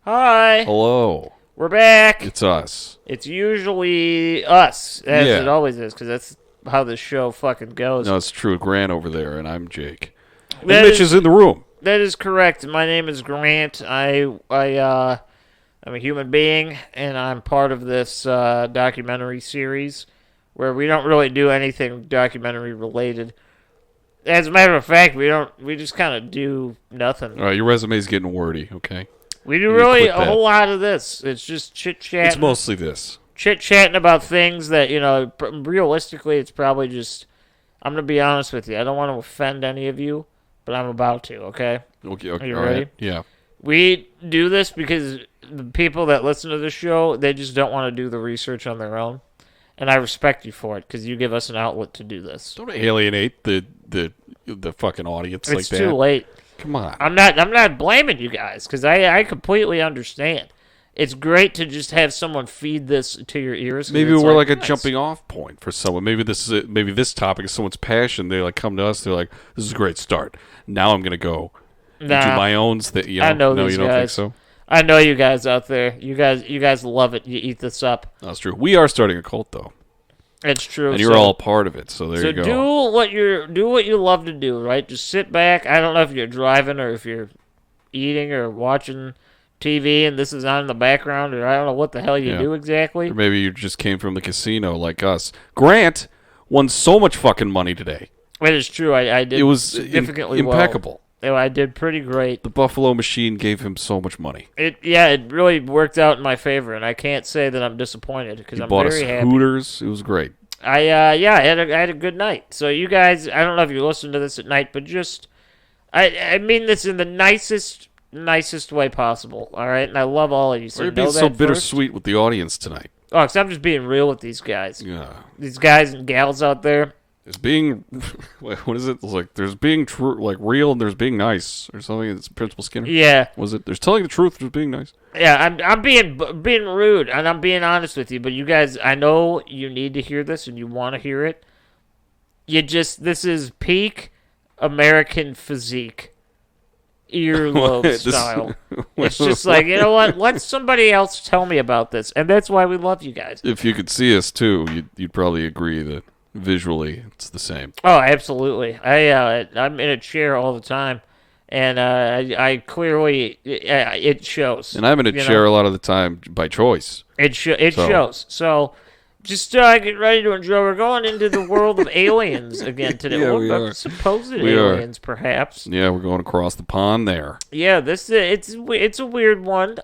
Hi. Hello. We're back. It's us. It's usually us, as it always is, because that's how the show fucking goes. No, it's true. Grant over there, and I'm Jake. And That Mitch is in the room. That is correct. My name is Grant. I'm a human being, and I'm part of this documentary series where we don't really do anything documentary related. As a matter of fact, we just kind of do nothing. All right, your resume's getting wordy, okay? We do really a whole lot of this. It's just chit-chatting. It's mostly this. Chit-chatting about things that, realistically, it's probably just... I'm going to be honest with you. I don't want to offend any of you, but I'm about to, okay? Okay, Are you all ready? Right. Yeah. We do this because the people that listen to the show, they just don't want to do the research on their own. And I respect you for it, because you give us an outlet to do this. Don't alienate the fucking audience like that. It's too late. Come on. I'm not blaming you guys, because I completely understand. It's great to just have someone feed this to your ears. Maybe we're like a jumping off point for someone. Maybe this topic is someone's passion. They like come to us. They're like, "This is a great start. Now I'm gonna go do my own thing." I know no, these you don't guys. think so? I know you guys out there. You guys love it. You eat this up. That's true. We are starting a cult though. It's true. And you're all part of it, so there you go. So do what you love to do, right? Just sit back. I don't know if you're driving or if you're eating or watching TV and this is on in the background, or I don't know what the hell you do exactly. Or maybe you just came from the casino like us. Grant won so much fucking money today. It is true. I did. It was significantly impeccable. Well. I did pretty great. The Buffalo Machine gave him so much money. It really worked out in my favor, and I can't say that I'm disappointed because I'm very happy. Hooters. It was great. I had a good night. So you guys, I don't know if you listen to this at night, but just I mean this in the nicest way possible. All right, and I love all of you. So you're being so bittersweet with the audience tonight. Oh, because I'm just being real with these guys. Yeah. These guys and gals out there. There's being, what is it? It's like there's being true, like real, and there's being nice, or something. It's Principal Skinner. Yeah. Was it? There's telling the truth. There's being nice. Yeah, I'm being rude, and I'm being honest with you. But you guys, I know you need to hear this, and you want to hear it. This is peak American physique, earlobe style. It's just like, you know what? Let somebody else tell me about this, and that's why we love you guys. If you could see us too, you'd probably agree that. Visually, it's the same. Oh, absolutely. I'm in a chair all the time, and I clearly it shows. And I'm in a chair a lot of the time by choice. It shows. So just get ready to enjoy. We're going into the world of aliens again today. Yeah, we are. Supposed aliens, perhaps. Yeah, we're going across the pond there. Yeah, it's a weird one.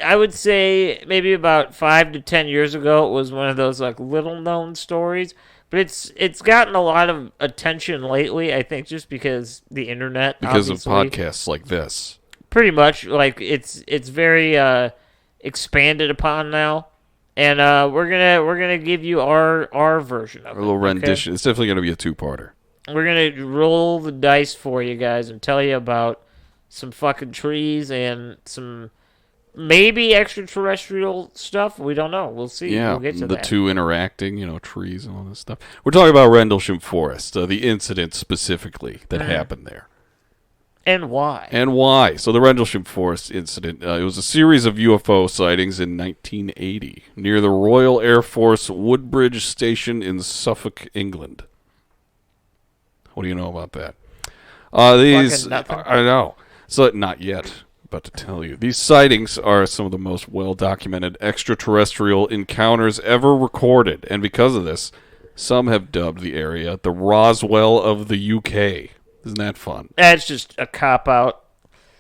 I would say maybe about 5 to 10 years ago, it was one of those like little known stories, but it's gotten a lot of attention lately. I think just because the internet, because of podcasts like this, pretty much like it's very expanded upon now, and we're gonna give you our version of it. A little rendition. It's definitely gonna be a two-parter. We're gonna roll the dice for you guys and tell you about some fucking trees and some. Maybe extraterrestrial stuff. We don't know. We'll see. Yeah, we'll get to the two interacting, trees and all this stuff. We're talking about Rendlesham Forest, the incident specifically that happened there. And why? So the Rendlesham Forest incident, it was a series of UFO sightings in 1980 near the Royal Air Force Woodbridge Station in Suffolk, England. What do you know about that? Nothing. I know. So, not yet. About to tell you. These sightings are some of the most well-documented extraterrestrial encounters ever recorded, and because of this, some have dubbed the area the Roswell of the UK. Isn't that fun? That's just a cop-out.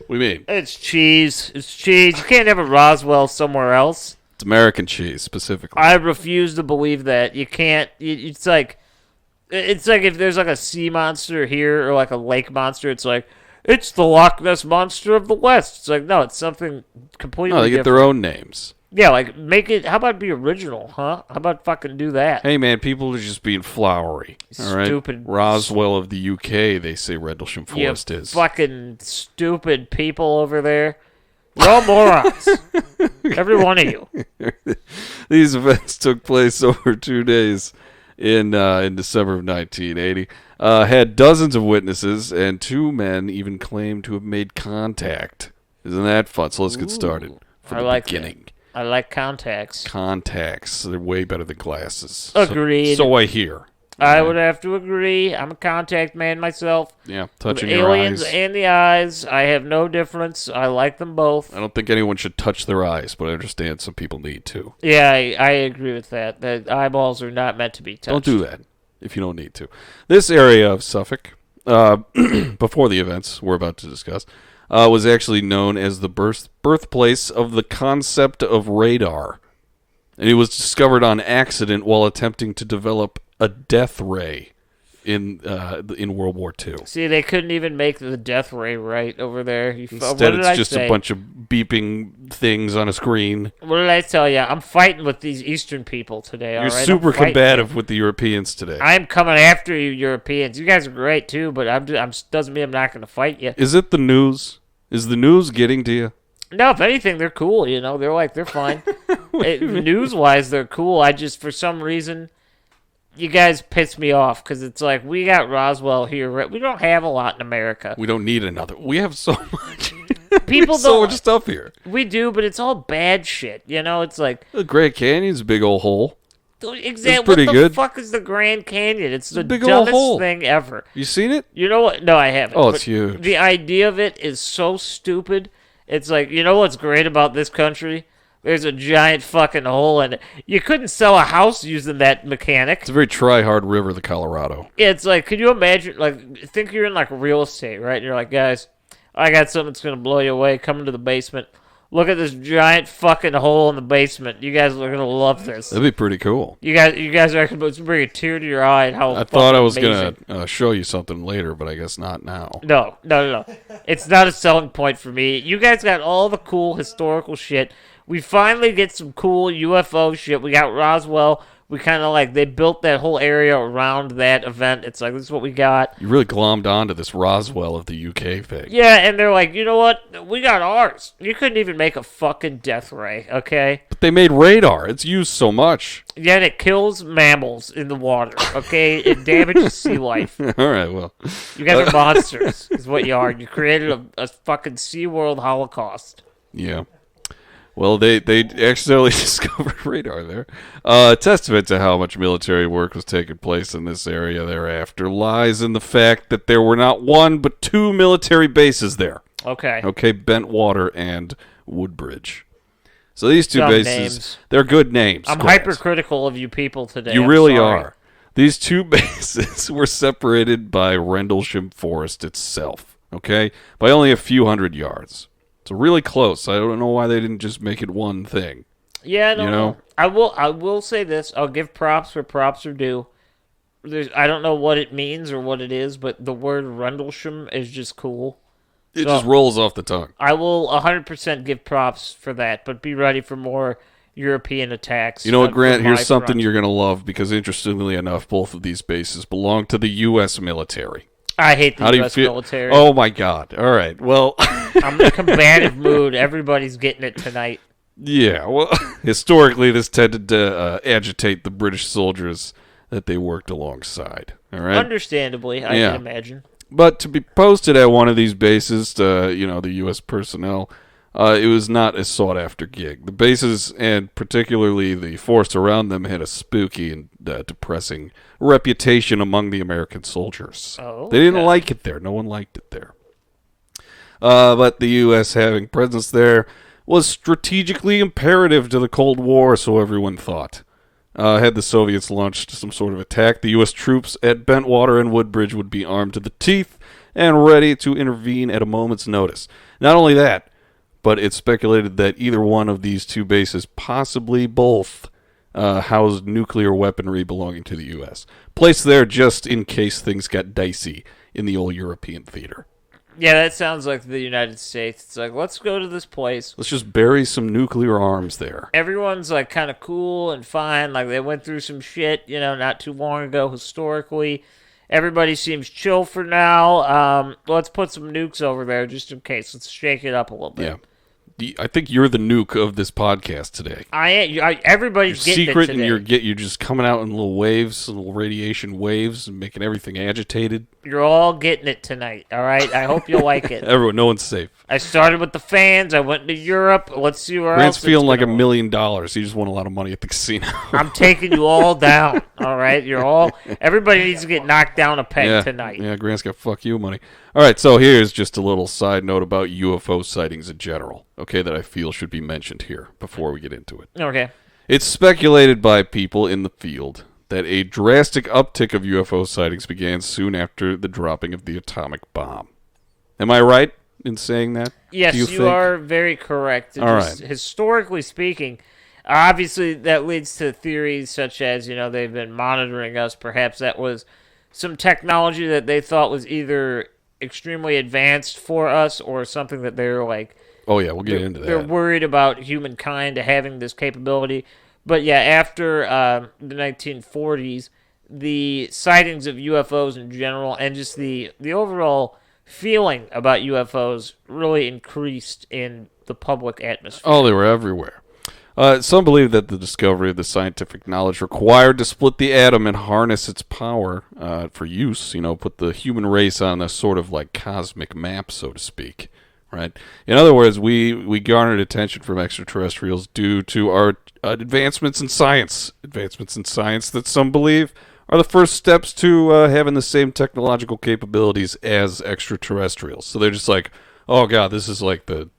What do you mean? It's cheese. You can't have a Roswell somewhere else. It's American cheese, specifically. I refuse to believe that. You can't... It's like if there's like a sea monster here or like a lake monster, it's like... It's the Loch Ness Monster of the West. It's like, no, it's something completely different. No, they get their own names. Yeah, like, make it... How about be original, huh? How about fucking do that? Hey, man, people are just being flowery. All right? Stupid. Roswell of the UK, they say Rendlesham Forest is. Fucking stupid people over there. You're all morons. Every one of you. These events took place over 2 days in December of 1980. Had dozens of witnesses, and 2 men even claimed to have made contact Isn't that fun? So let's get started Ooh, from I the like beginning. that. I like contacts. Contacts. They're way better than glasses. Agreed. So I hear. I would have to agree. I'm a contact man myself. Yeah, With touching your aliens eyes. and the eyes, I have no difference. I like them both. I don't think anyone should touch their eyes, but I understand some people need to. Yeah, I agree with that. The eyeballs are not meant to be touched. Don't do that if you don't need to. This area of Suffolk, before the events we're about to discuss, was actually known as the birthplace of the concept of radar. And it was discovered on accident while attempting to develop a death ray in World War II. See, they couldn't even make the death ray right over there. Instead, it's just a bunch of beeping things on a screen. What did I tell you? I'm fighting with these Eastern people today. You're all right? super I'm fighting combative them. with the Europeans today. I'm coming after you, Europeans. You guys are great too, but I'm doesn't mean I'm not going to fight you. Is it the news? Is the news getting to you? No, if anything, they're cool. You know, they're fine. News-wise, they're cool. I just, for some reason, you guys piss me off because it's like we got Roswell here. Right? We don't have a lot in America. We don't need another. We have so much. People so don't. much stuff here. We do, but it's all bad shit. You know, it's like The Grand Canyon's a big old hole. exactly pretty what the good. fuck is the Grand Canyon? It's the big old hole. dumbest thing ever. You seen it? You know what? No, I haven't. Oh, it's but huge. The idea of it is so stupid. It's like, you know what's great about this country? There's a giant fucking hole in it. You couldn't sell a house using that mechanic. It's a very try-hard river, the Colorado. It's like, can you imagine, like, think you're in, like, real estate, right? And you're like, guys, I got something that's going to blow you away. Come into the basement. Look at this giant fucking hole in the basement. You guys are going to love this. That'd be pretty cool. You guys are going to bring a tear to your eye and how I thought I was amazing. going to show you something later, but I guess not now. No. It's not a selling point for me. You guys got all the cool historical shit. We finally get some cool UFO shit. We got Roswell. We kind of like, they built that whole area around that event. It's like, this is what we got. You really glommed onto this Roswell of the UK thing. Yeah, and they're like, you know what? We got ours. You couldn't even make a fucking death ray, okay? But they made radar. It's used so much. Yet it kills mammals in the water, okay? It damages sea life. All right, well. You guys are monsters, is what you are. You created a fucking SeaWorld holocaust. Yeah. Well, they accidentally discovered radar there. Testament to how much military work was taking place in this area thereafter lies in the fact that there were not one but two military bases there. Okay. Okay, Bentwater and Woodbridge. So these two Dumb bases, names. they're good names. I'm guys. hypercritical of you people today. You I'm really sorry. are. These two bases were separated by Rendlesham Forest itself, okay, by only a few hundred yards. So really close. I don't know why they didn't just make it one thing. Yeah, no, You know? I will say this. I'll give props where props are due. I don't know what it means or what it is, but the word Rendlesham is just cool. It So- just rolls off the tongue. I will 100% give props for that, but be ready for more European attacks. You know what, Grant? from my Here's something front. you're going to love because, interestingly enough, both of these bases belong to the U.S. military. I hate the How do you U.S. feel? military. Oh, my God. All right. Well, I'm in a combative mood. Everybody's getting it tonight. yeah. Well, historically, this tended to agitate the British soldiers that they worked alongside. All right. Understandably, I Yeah. can imagine. But to be posted at one of these bases to, the U.S. personnel, it was not a sought-after gig. The bases, and particularly the force around them, had a spooky and depressing reputation among the American soldiers. Oh, They didn't okay. like it there. No one liked it there. But the U.S. having presence there was strategically imperative to the Cold War, so everyone thought. Had the Soviets launched some sort of attack, the U.S. troops at Bentwater and Woodbridge would be armed to the teeth and ready to intervene at a moment's notice. Not only that, but it's speculated that either one of these two bases, possibly both, housed nuclear weaponry belonging to the U.S., placed there just in case things got dicey in the old European theater. Yeah, that sounds like the United States. It's like, let's go to this place. Let's just bury some nuclear arms there. Everyone's like kind of cool and fine. Like they went through some shit, not too long ago historically. Everybody seems chill for now. Let's put some nukes over there just in case. Let's shake it up a little bit. Yeah. I think you're the nuke of this podcast today. Everybody's You're getting secret it today. and you're just coming out in little waves, little radiation waves, and making everything agitated. You're all getting it tonight, all right? I hope you like it. Everyone, no one's safe. I started with the fans. I went to Europe. Let's see where Grant's else. feeling like $1 million. He just won a lot of money at the casino. I'm taking you all down, all right? Everybody needs to get knocked down a peg tonight. Yeah, Grant's got fuck you money. All right, so here's just a little side note about UFO sightings in general, okay, that I feel should be mentioned here before we get into it. Okay. It's speculated by people in the field that a drastic uptick of UFO sightings began soon after the dropping of the atomic bomb. Am I right in saying that? Yes, you are very correct. All right. Historically speaking, obviously that leads to theories such as, they've been monitoring us. Perhaps that was some technology that they thought was either extremely advanced for us or something that they're like... Oh, yeah, we'll get into that. They're worried about humankind having this capability. But yeah, after the 1940s, the sightings of UFOs in general and just the overall feeling about UFOs really increased in the public atmosphere. Oh, they were everywhere. Some believe that the discovery of the scientific knowledge required to split the atom and harness its power for use, put the human race on a sort of like cosmic map, so to speak. Right. In other words, we garnered attention from extraterrestrials due to our advancements in science. Advancements in science that some believe are the first steps to having the same technological capabilities as extraterrestrials. So they're just like, oh, God, this is like the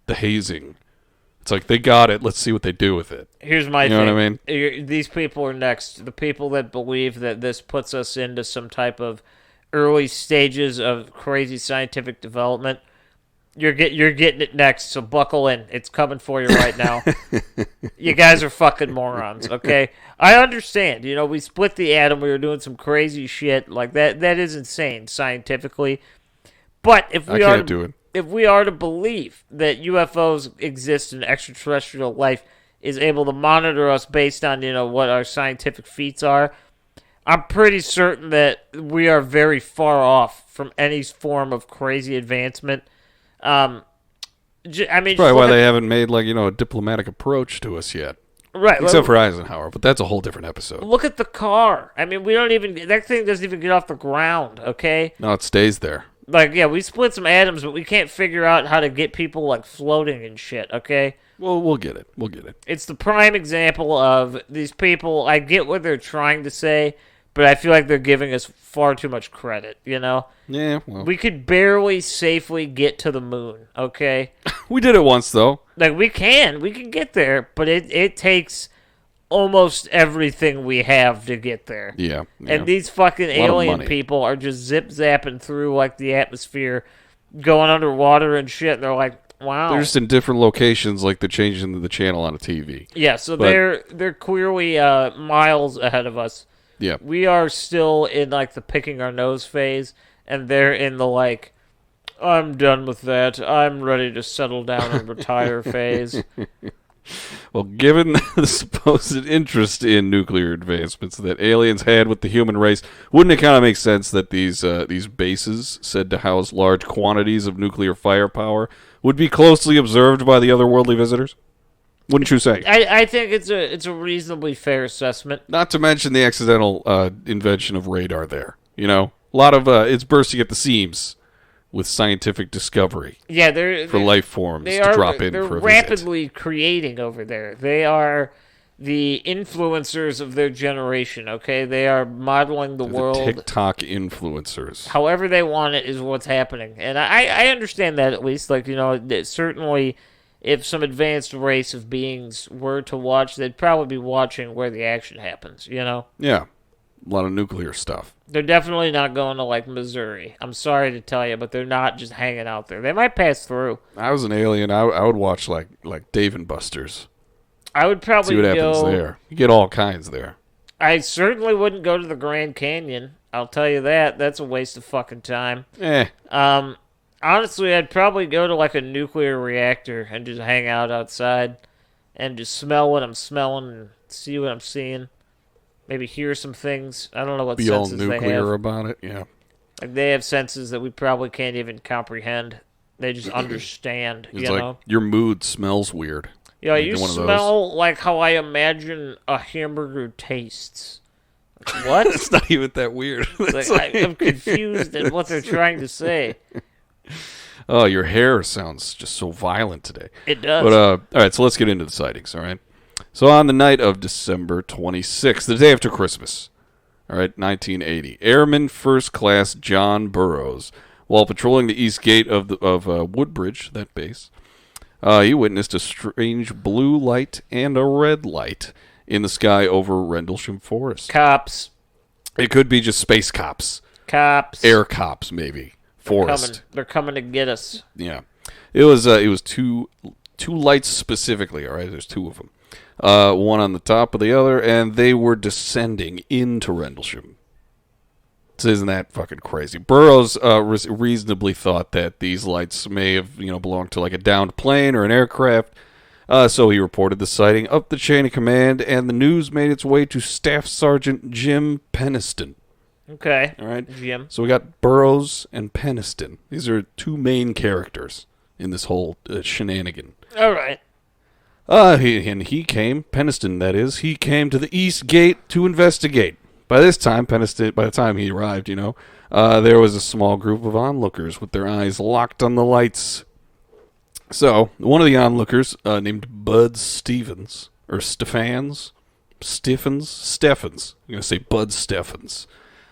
hazing. It's like, they got it. Let's see what they do with it. Here's my thing. You know what I mean? These people are next. The people that believe that this puts us into some type of early stages of crazy scientific development. You're getting it next, so buckle in. It's coming for you right now. You guys are fucking morons, okay? I understand. We split the atom. We were doing some crazy shit like that. That is insane scientifically. But if we are to believe that UFOs exist and extraterrestrial life is able to monitor us based on what our scientific feats are, I'm pretty certain that we are very far off from any form of crazy advancement. Probably why they haven't made a diplomatic approach to us yet, right? Except for Eisenhower, but that's a whole different episode. Look at the car. that thing doesn't even get off the ground. Okay, no, it stays there. We split some atoms, but we can't figure out how to get people floating and shit. Okay, well, we'll get it. It's the prime example of these people. I get what they're trying to say, but I feel like they're giving us far too much credit, Yeah, well. We could barely safely get to the moon, okay? We did it once, though. We can get there, but it takes almost everything we have to get there. Yeah. And these fucking alien people are just zip-zapping through, the atmosphere, going underwater and shit, and they're like, wow. They're just in different locations, like they're changing the channel on a TV. Yeah, so they're clearly miles ahead of us. Yeah. We are still in the picking our nose phase, and they're in the I'm done with that. I'm ready to settle down and retire phase. Well, given the supposed interest in nuclear advancements that aliens had with the human race, wouldn't it kind of make sense that these bases said to house large quantities of nuclear firepower would be closely observed by the otherworldly visitors? Wouldn't you say? I think it's a reasonably fair assessment. Not to mention the accidental invention of radar there. A lot of it's bursting at the seams with scientific discovery. Yeah, they're life forms to drop in for a visit. They're rapidly creating over there. They are the influencers of their generation, okay? They are modeling the world. TikTok influencers. However they want it is what's happening. And I understand that at least. Certainly... If some advanced race of beings were to watch, they'd probably be watching where the action happens, Yeah. A lot of nuclear stuff. They're definitely not going to, Missouri. I'm sorry to tell you, but they're not just hanging out there. They might pass through. I was an alien. I would watch, like Dave and Buster's. I would probably see what happens there. You get all kinds there. I certainly wouldn't go to the Grand Canyon. I'll tell you that. That's a waste of fucking time. Honestly, I'd probably go to a nuclear reactor and just hang out outside and just smell what I'm smelling and see what I'm seeing. Maybe hear some things. I don't know what senses they have. Be all nuclear about it, yeah. They have senses that we probably can't even comprehend. They just understand, it's your mood smells weird. Yeah, you smell like how I imagine a hamburger tastes. What? It's not even that weird. It's like, I'm confused at what they're trying to say. Oh, your hair sounds just so violent today. It does. But all right, so let's get into the sightings. All right. So on the night of December 26th, the day after Christmas, all right, 1980, Airman First Class John Burroughs, while patrolling the east gate of Woodbridge, that base, he witnessed a strange blue light and a red light in the sky over Rendlesham Forest. Cops. It could be just space cops. Cops. Air cops, maybe. Forest. They're coming to get us. Yeah. It was two lights specifically, all right? There's two of them. One on the top of the other, and they were descending into Rendlesham. So isn't that fucking crazy? Burroughs reasonably thought that these lights may have, belonged to like a downed plane or an aircraft. So he reported the sighting up the chain of command, and the news made its way to Staff Sergeant Jim Peniston. Okay. All right. Jim. So we got Burroughs and Peniston. These are two main characters in this whole shenanigan. All right. He came, Peniston that is, he came to the east gate to investigate. By this time, Peniston, by the time he arrived, there was a small group of onlookers with their eyes locked on the lights. So, one of the onlookers, named Bud Stevens, or Steffens, I'm going to say Bud Steffens.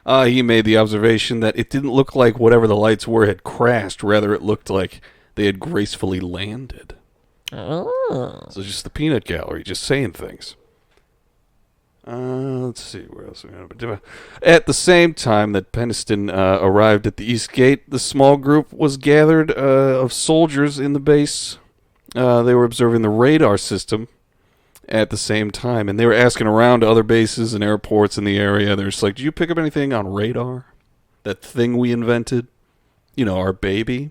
He made the observation that it didn't look like whatever the lights were had crashed. Rather, it looked like they had gracefully landed. Oh. So it's just the peanut gallery, just saying things. Let's see, where else? At the same time that Peniston arrived at the east gate, the small group was gathered of soldiers in the base. They were observing the radar system at the same time, and they were asking around to other bases and airports in the area. They're just like, "Did you pick up anything on radar? That thing we invented? Our baby?"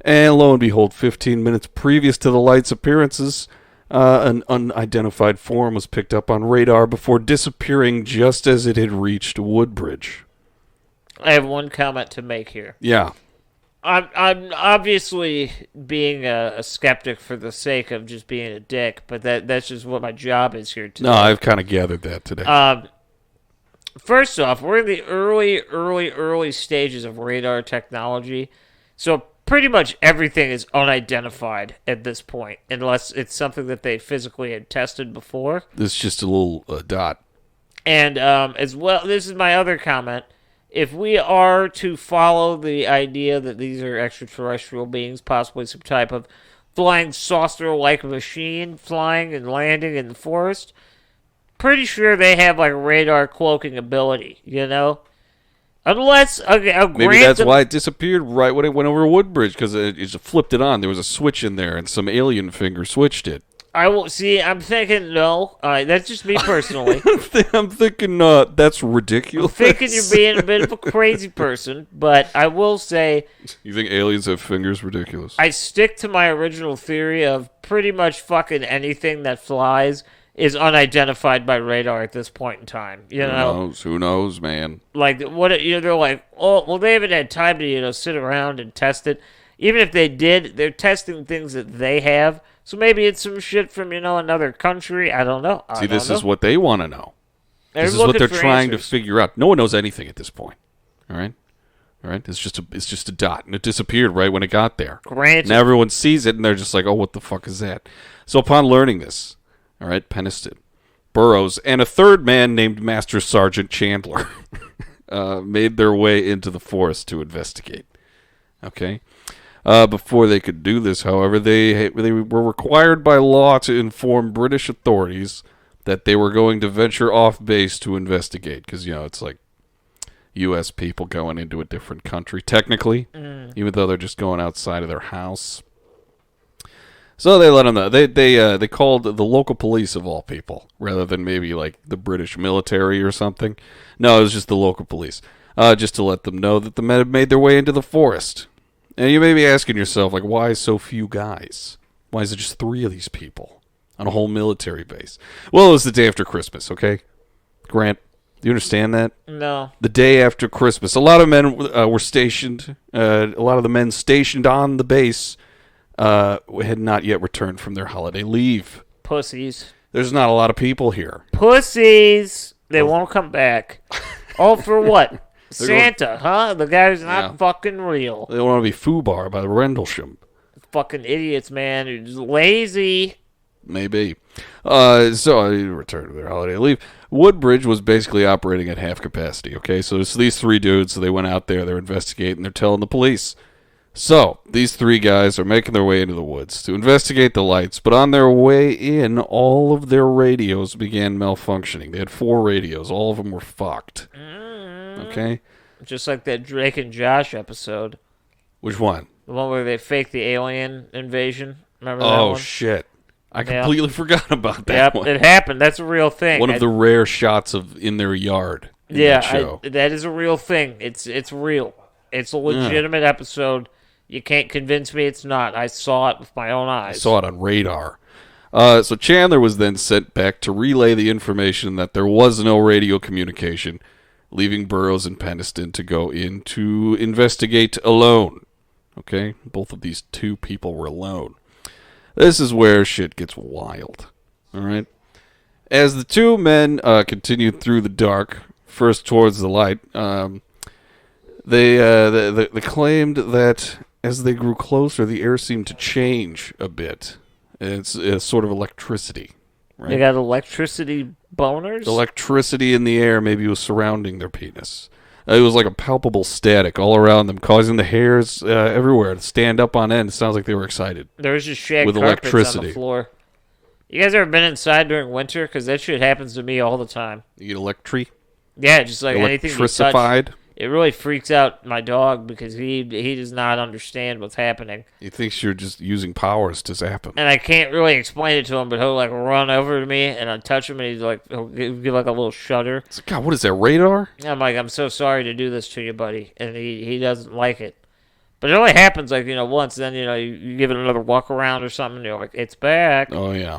And lo and behold, 15 minutes previous to the light's appearances, an unidentified form was picked up on radar before disappearing just as it had reached Woodbridge. I have one comment to make here. Yeah. I'm obviously being a skeptic for the sake of just being a dick, but that's just what my job is here today. No, I've kind of gathered that today. First off, we're in the early stages of radar technology, so pretty much everything is unidentified at this point, unless it's something that they physically had tested before. This is just a little dot. And as well, this is my other comment. If we are to follow the idea that these are extraterrestrial beings, possibly some type of flying saucer-like machine flying and landing in the forest, pretty sure they have like radar cloaking ability, Unless, maybe that's why it disappeared right when it went over Woodbridge, because it just flipped it on. There was a switch in there, and some alien finger switched it. I will see. I'm thinking no. That's just me personally. I'm thinking that's ridiculous. I'm thinking you're being a bit of a crazy person, but I will say. You think aliens have fingers? Ridiculous. I stick to my original theory of pretty much fucking anything that flies is unidentified by radar at this point in time. Who knows, man? Like what? They're like, oh, well, they haven't had time to sit around and test it. Even if they did, they're testing things that they have. So maybe it's some shit from, another country. I don't know. See, this is what they want to know. This is what they're trying to figure out. No one knows anything at this point. All right? It's just a dot, and it disappeared right when it got there. Granted. Now everyone sees it, and they're just like, oh, what the fuck is that? So upon learning this, all right, Peniston, Burroughs, and a third man named Master Sergeant Chandler made their way into the forest to investigate. Okay? Before they could do this, however, they were required by law to inform British authorities that they were going to venture off base to investigate. Because, it's like U.S. people going into a different country, technically, even though they're just going outside of their house. So they let them know. They called the local police, of all people, rather than maybe like the British military or something. No, it was just the local police, just to let them know that the men had made their way into the forest. And you may be asking yourself, like, why so few guys? Why is it just 3 of these people on a whole military base? Well, it was the day after Christmas, okay? Grant, do you understand that? No. The day after Christmas. A lot of men were stationed. A lot of the men stationed on the base had not yet returned from their holiday leave. Pussies. There's not a lot of people here. Pussies. They won't come back. All for what? Santa, huh? The guy who's not fucking real. They want to be foobar by Rendlesham. Fucking idiots, man. You're just lazy. Maybe. So I return to their holiday leave. Woodbridge was basically operating at half capacity, okay? So it's these three dudes, so they went out there, they're investigating, they're telling the police. So, these three guys are making their way into the woods to investigate the lights, but on their way in, all of their radios began malfunctioning. They had 4 radios. All of them were fucked. Okay? Just like that Drake and Josh episode. Which one? The one where they faked the alien invasion. Remember that one? Oh, shit. I completely forgot about that one. It happened. That's a real thing. One of the rare shots of in their yard in that show. That is a real thing. It's real. It's a legitimate episode. You can't convince me it's not. I saw it with my own eyes. I saw it on radar. So Chandler was then sent back to relay the information that there was no radio communication, leaving Burroughs and Peniston to go in to investigate alone. Okay? Both of these two people were alone. This is where shit gets wild. All right? As the two men continued through the dark, first towards the light, they claimed that as they grew closer, the air seemed to change a bit. It's sort of electricity. Right? They got electricity boners? Electricity in the air maybe was surrounding their penis. It was like a palpable static all around them, causing the hairs everywhere to stand up on end. It sounds like they were excited. There was just shag carpets on the floor. You guys ever been inside during winter? Because that shit happens to me all the time. You get electric? Yeah, just like anything you touch. It really freaks out my dog because he does not understand what's happening. He thinks you're just using powers to zap him. And I can't really explain it to him, but he'll like run over to me and I'll touch him and he'll give like a little shudder. It's like, God, what is that, radar? And I'm like, I'm so sorry to do this to you, buddy. And he doesn't like it. But it only happens like, once. Then, you give it another walk around or something and you're like, it's back. Oh, yeah.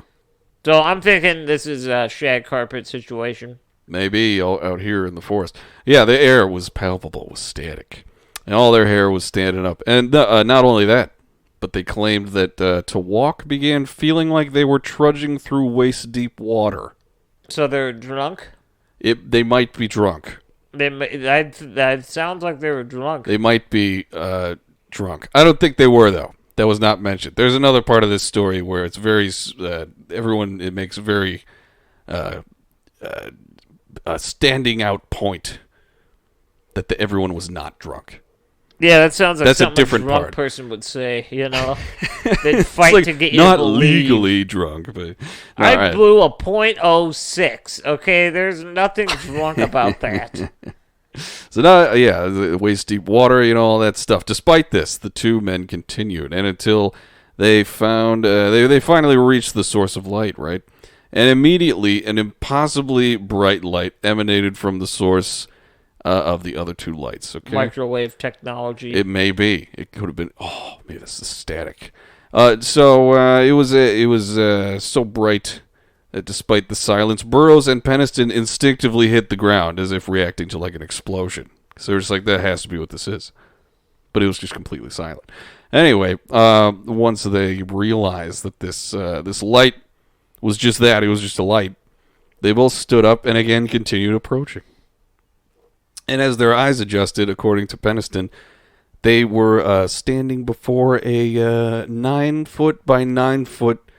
So I'm thinking this is a shag carpet situation. Maybe out here in the forest. Yeah, the air was palpable, it was static. And all their hair was standing up. And not only that, but they claimed that to walk began feeling like they were trudging through waist-deep water. So they're drunk? They might be drunk. That sounds like they were drunk. They might be drunk. I don't think they were, though. That was not mentioned. There's another part of this story where it's very... it makes very... a standing out point that everyone was not drunk. Yeah, that sounds like something a drunk person would say, They'd fight to get you not to believe. Legally drunk, but... I blew a .06, okay? There's nothing drunk about that. So now, waist-deep water, all that stuff. Despite this, the two men continued, and until they found... they finally reached the source of light, right? And immediately, an impossibly bright light emanated from the source of the other two lights. Okay, microwave technology. It may be. It could have been. Oh, maybe this is static. It was so bright that despite the silence, Burroughs and Peniston instinctively hit the ground as if reacting to like an explosion. So they're just like, that has to be what this is. But it was just completely silent. Anyway, once they realized that this light was just that. It was just a light. They both stood up and again continued approaching. And as their eyes adjusted, according to Peniston, they were standing before a 9-foot by 9-foot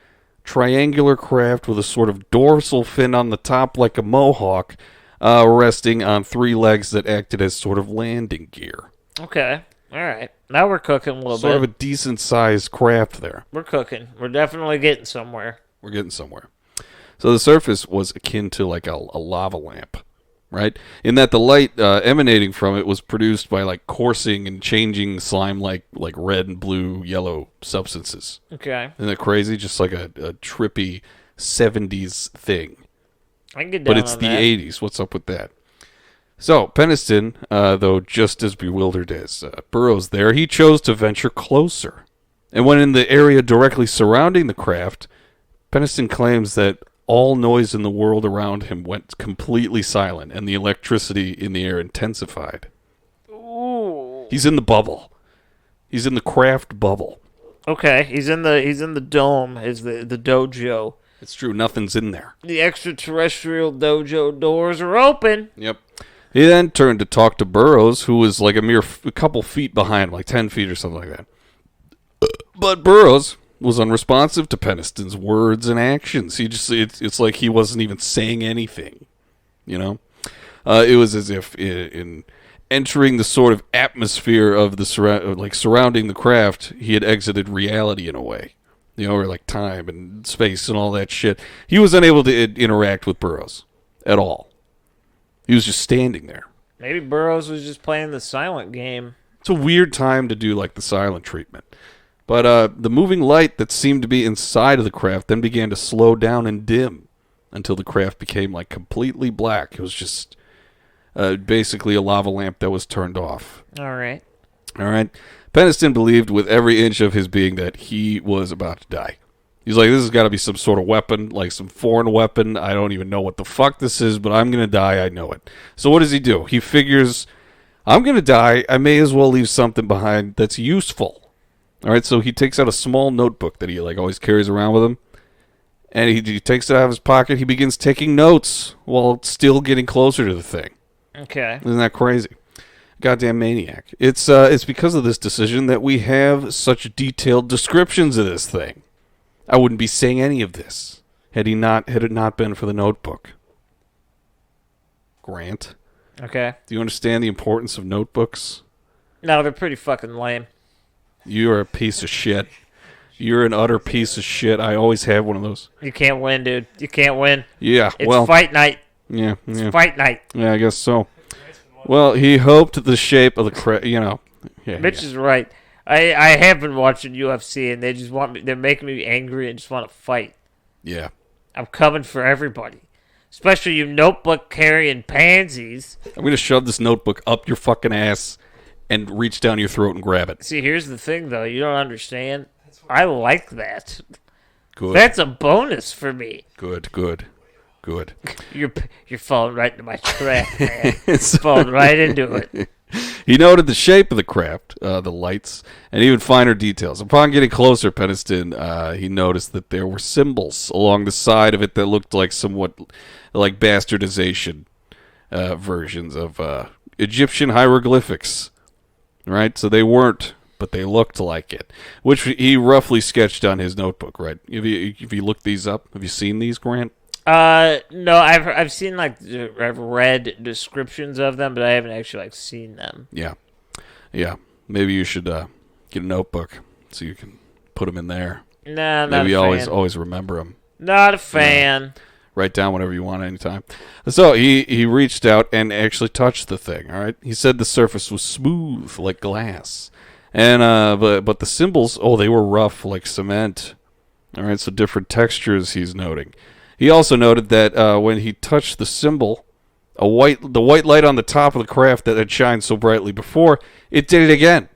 triangular craft with a sort of dorsal fin on the top like a mohawk, resting on 3 legs that acted as sort of landing gear. Okay. All right. Now we're cooking a little bit. Sort of a decent-sized craft there. We're cooking. We're definitely getting somewhere. We're getting somewhere. So the surface was akin to like a lava lamp, right? In that the light emanating from it was produced by like coursing and changing slime like red and blue, yellow substances. Okay. Isn't that crazy? Just like a trippy 70s thing. I can get down on that. But it's the 80s. What's up with that? So Peniston, though just as bewildered as Burroughs there, he chose to venture closer. And when in the area directly surrounding the craft, Peniston claims that all noise in the world around him went completely silent, and the electricity in the air intensified. Ooh. He's in the bubble. He's in the craft bubble. Okay, he's in the dome, is the dojo. It's true. Nothing's in there. The extraterrestrial dojo doors are open. Yep. He then turned to talk to Burroughs, who was like a couple feet behind him, like 10 feet or something like that. But Burroughs was unresponsive to Peniston's words and actions. It's like he wasn't even saying anything, you know? It was as if in entering the sort of atmosphere of the surrounding the craft, he had exited reality in a way. You know, or like time and space and all that shit. He was unable to interact with Burroughs at all. He was just standing there. Maybe Burroughs was just playing the silent game. It's a weird time to do like the silent treatment. But the moving light that seemed to be inside of the craft then began to slow down and dim until the craft became like completely black. It was just basically a lava lamp that was turned off. All right. Peniston believed with every inch of his being that he was about to die. He's like, this has got to be some sort of weapon, like some foreign weapon. I don't even know what the fuck this is, but I'm going to die. I know it. So what does he do? He figures, I'm going to die. I may as well leave something behind that's useful. All right, so he takes out a small notebook that he like always carries around with him. And he takes it out of his pocket. He begins taking notes while still getting closer to the thing. Okay. Isn't that crazy? Goddamn maniac. It's because of this decision that we have such detailed descriptions of this thing. I wouldn't be saying any of this had it not been for the notebook. Grant. Okay. Do you understand the importance of notebooks? No, they're pretty fucking lame. You're a piece of shit. You're an utter piece of shit. I always have one of those. You can't win, dude. You can't win. Yeah, It's fight night. Yeah. It's fight night. Yeah, I guess so. Well, he hoped the shape of the Mitch is right. I have been watching UFC, and they just want me. They're making me angry and just want to fight. Yeah. I'm coming for everybody, especially you notebook carrying pansies. I'm gonna shove this notebook up your fucking ass and reach down your throat and grab it. See, here's the thing, though. You don't understand. I like that. Good. That's a bonus for me. Good. You're falling right into my trap, man. Falling right into it. He noted the shape of the craft, the lights, and even finer details. Upon getting closer, Peniston, he noticed that there were symbols along the side of it that looked like somewhat like bastardization versions of Egyptian hieroglyphics. Right? So they weren't, but they looked like it, which he roughly sketched on his notebook. Right? Have you looked these up? Have you seen these, Grant? No, I've seen I've read descriptions of them, but I haven't actually seen them. Yeah. Maybe you should get a notebook so you can put them in there. Nah, not Maybe a fan. always remember them. Not a fan. Write down whatever you want anytime. So he reached out and actually touched the thing. All right. He said the surface was smooth like glass, and but the symbols, they were rough like cement. All right. So different textures he's noting. He also noted that when he touched the symbol, the white light on the top of the craft that had shined so brightly before, it did it again,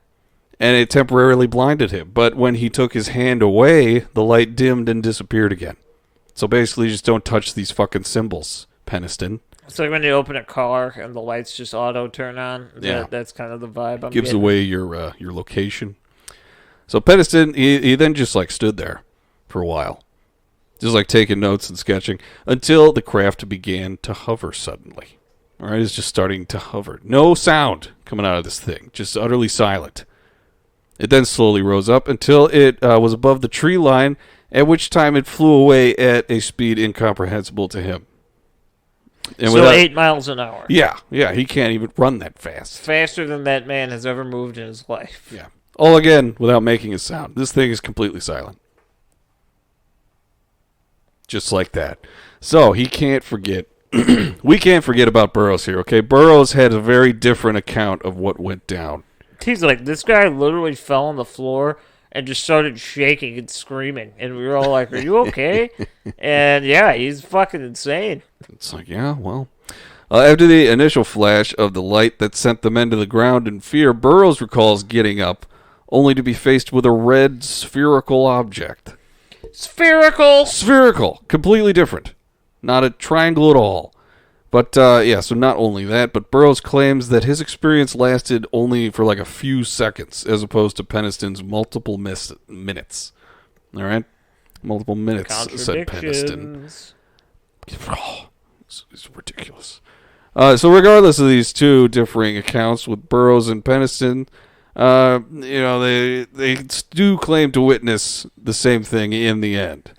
and it temporarily blinded him. But when he took his hand away, the light dimmed and disappeared again. So basically, just don't touch these fucking symbols, Peniston. It's like when you open a car and the lights just auto turn on. Yeah. That's kind of the vibe I'm Gives getting. away your location. So Peniston, he then just stood there for a while. Just taking notes and sketching until the craft began to hover suddenly. All right, it's just starting to hover. No sound coming out of this thing, just utterly silent. It then slowly rose up until it was above the tree line, at which time it flew away at a speed incomprehensible to him. And so 8 miles an hour. Yeah, he can't even run that fast. Faster than that man has ever moved in his life. Yeah. All again without making a sound. This thing is completely silent. Just like that. So he can't forget. We can't forget about Burroughs here, okay? Burroughs had a very different account of what went down. He's like, this guy literally fell on the floor and just started shaking and screaming. And we were all like, are you okay? And yeah, he's fucking insane. It's like, yeah, well. After the initial flash of the light that sent the men to the ground in fear, Burroughs recalls getting up, only to be faced with a red spherical object. Spherical! Completely different. Not a triangle at all. But, so not only that, but Burroughs claims that his experience lasted only for a few seconds, as opposed to Peniston's multiple minutes. All right? Multiple minutes, said Peniston. Contradictions. Oh, it's ridiculous. So regardless of these two differing accounts with Burroughs and Peniston, they do claim to witness the same thing in the end.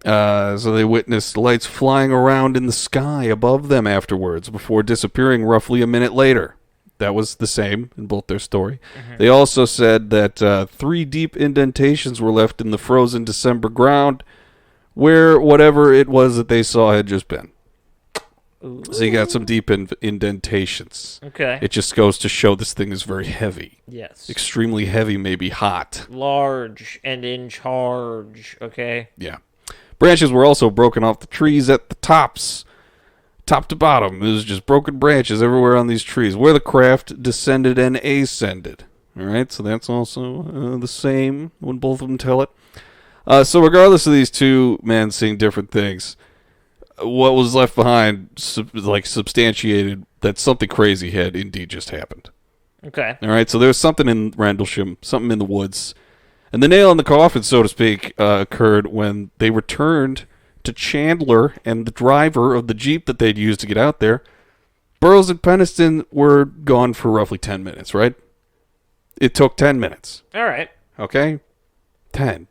So they witnessed lights flying around in the sky above them afterwards before disappearing roughly a minute later. That was the same in both their story. Mm-hmm. They also said that 3 deep indentations were left in the frozen December ground where whatever it was that they saw had just been. Ooh. So you got some deep indentations. Okay. It just goes to show this thing is very heavy. Yes. Extremely heavy, maybe hot. Large and in charge, okay? Yeah. Branches were also broken off the trees at the tops. Top to bottom. It was just broken branches everywhere on these trees, where the craft descended and ascended. All right, so that's also the same when both of them tell it. So regardless of these two men seeing different things, what was left behind substantiated that something crazy had indeed just happened. Okay. All right, so there's something in Rendlesham, something in the woods. And the nail in the coffin, so to speak, occurred when they returned to Chandler and the driver of the Jeep that they'd used to get out there. Burroughs and Peniston were gone for roughly 10 minutes, right? It took 10 minutes. All right. Okay? 10.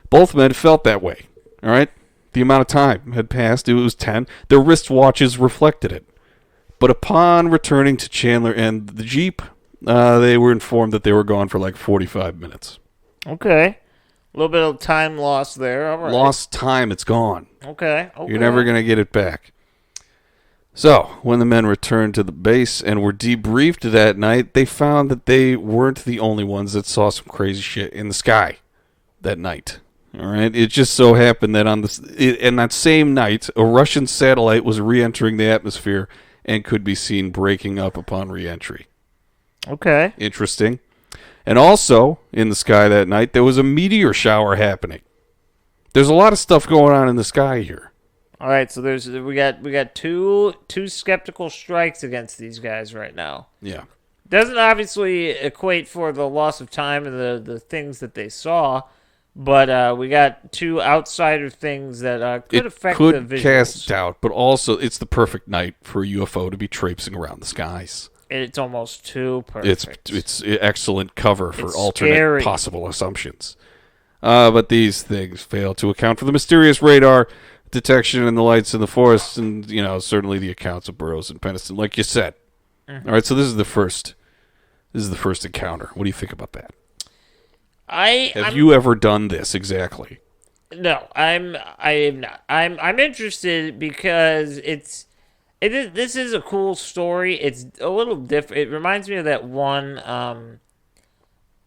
Both men felt that way, all right? The amount of time had passed, it was 10. Their wristwatches reflected it. But upon returning to Chandler and the Jeep, they were informed that they were gone for like 45 minutes. Okay. A little bit of time lost there. All right. Lost time, it's gone. Okay. You're never going to get it back. So, when the men returned to the base and were debriefed that night, they found that they weren't the only ones that saw some crazy shit in the sky that night. All right. It just so happened that on that same night, a Russian satellite was re-entering the atmosphere and could be seen breaking up upon re-entry. Okay. Interesting. And also, in the sky that night, there was a meteor shower happening. There's a lot of stuff going on in the sky here. All right, so we got two skeptical strikes against these guys right now. Yeah. Doesn't obviously equate for the loss of time and the things that they saw, but we got two outsider things that could affect the visuals. It could cast doubt, but also it's the perfect night for a UFO to be traipsing around the skies. It's almost too perfect. It's excellent cover for alternate possible assumptions. But these things fail to account for the mysterious radar detection and the lights in the forest, and certainly the accounts of Burroughs and Peniston, like you said. Mm-hmm. All right, so this is the first encounter. What do you think about that? Have you ever done this exactly? No, I am not. I'm interested because this is a cool story. It's a little different. It reminds me of that one,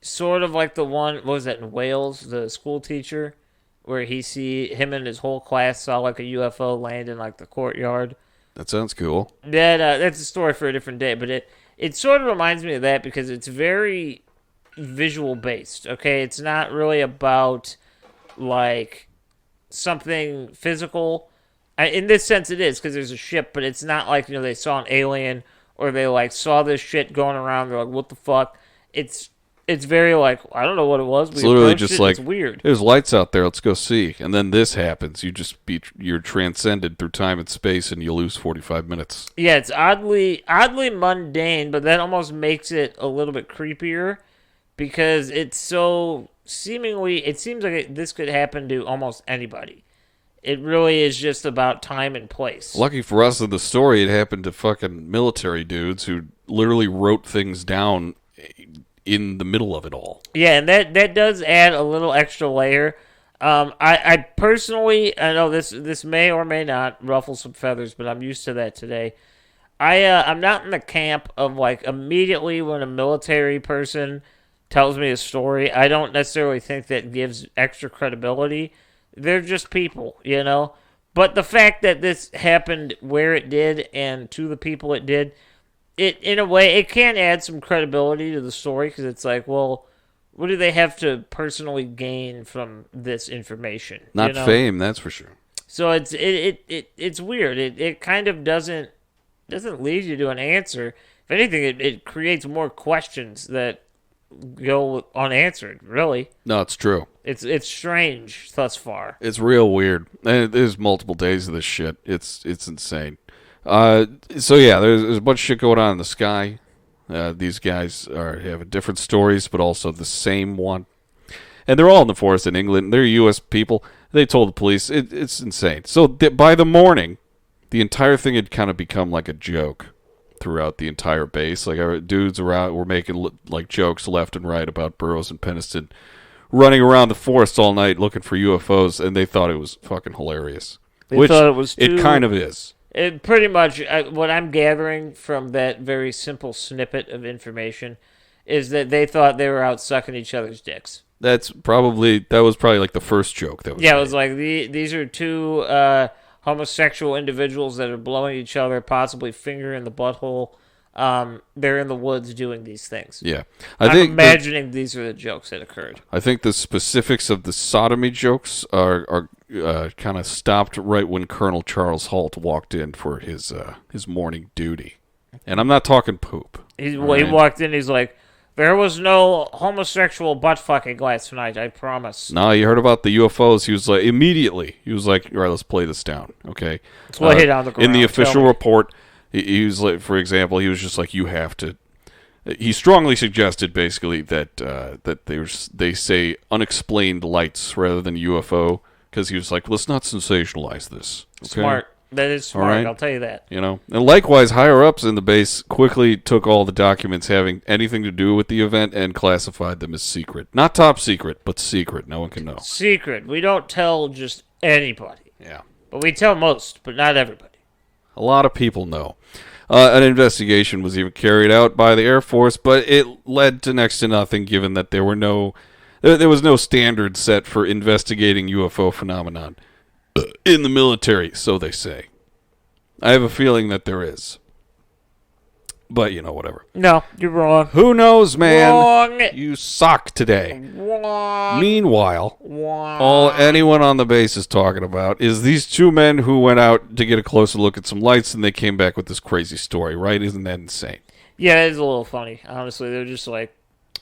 sort of like the one, what was that in Wales, the school teacher, where him and his whole class saw like a UFO land in like the courtyard. That sounds cool. That's a story for a different day, but it sort of reminds me of that because it's very visual based. Okay, it's not really about like something physical. In this sense, it is because there's a ship, but it's not like they saw an alien or they like saw this shit going around. They're like, "What the fuck?" It's very like, I don't know what it was. It's literally just like, it's weird. There's lights out there. Let's go see. And then this happens. You're transcended through time and space, and you lose 45 minutes. Yeah, it's oddly mundane, but that almost makes it a little bit creepier because it's so seemingly. It seems like this could happen to almost anybody. It really is just about time and place. Lucky for us in the story, it happened to fucking military dudes who literally wrote things down in the middle of it all. Yeah, and that does add a little extra layer. I personally, I know this may or may not ruffle some feathers, but I'm used to that today. I'm not in the camp of like immediately when a military person tells me a story, I don't necessarily think that gives extra credibility. They're just people, But the fact that this happened where it did and to the people it did, it in a way, it can add some credibility to the story because it's like, well, what do they have to personally gain from this information? Not fame, that's for sure. So it's weird. It kind of doesn't lead you to an answer. If anything, it creates more questions that go unanswered. Really, No, it's true. it's strange thus far. It's real weird. And there's multiple days of this shit. It's insane. So yeah, there's a bunch of shit going on in the sky. These guys have different stories, but also the same one. And they're all in the forest in England. They're U.S. people. They told the police. It's insane. So by the morning, the entire thing had kind of become like a joke throughout the entire base. Like dudes around were making like jokes left and right about Burroughs and Penniston running around the forest all night looking for UFOs, and they thought it was fucking hilarious. They thought it was it kind of is. It pretty much what I'm gathering from that very simple snippet of information is that they thought they were out sucking each other's dicks. That was probably like the first joke that was Yeah, made. it was like these are two homosexual individuals that are blowing each other, possibly finger in the butthole. They're in the woods doing these things. Yeah, I'm imagining these are the jokes that occurred. I think the specifics of the sodomy jokes are kind of stopped right when Colonel Charles Halt walked in for his morning duty, and I'm not talking poop. He walked in. He's like, "There was no homosexual butt fucking last night. I promise." No, you heard about the UFOs. He was like, all right, let's play this down, okay? Let's lay it down the ground. In the official report, he was like, for example, he was just like, you have to. He strongly suggested basically that they say unexplained lights rather than UFO, because he was like, let's not sensationalize this. Okay? Smart. That is smart. Right. I'll tell you that. You know, and likewise, higher ups in the base quickly took all the documents having anything to do with the event and classified them as secret. Not top secret, but secret. No one can know. Secret. We don't tell just anybody. Yeah. But we tell most, but not everybody. A lot of people know. An investigation was even carried out by the Air Force, but it led to next to nothing, given that there was no standard set for investigating UFO phenomenon in the military, so they say. I have a feeling that there is. But, whatever. No, you're wrong. Who knows, man? Wrong. You suck today. Wrong. Meanwhile, Wrong. all anyone on the base is talking about is these two men who went out to get a closer look at some lights, and they came back with this crazy story, right? Isn't that insane? Yeah, it's a little funny. Honestly, they're just like,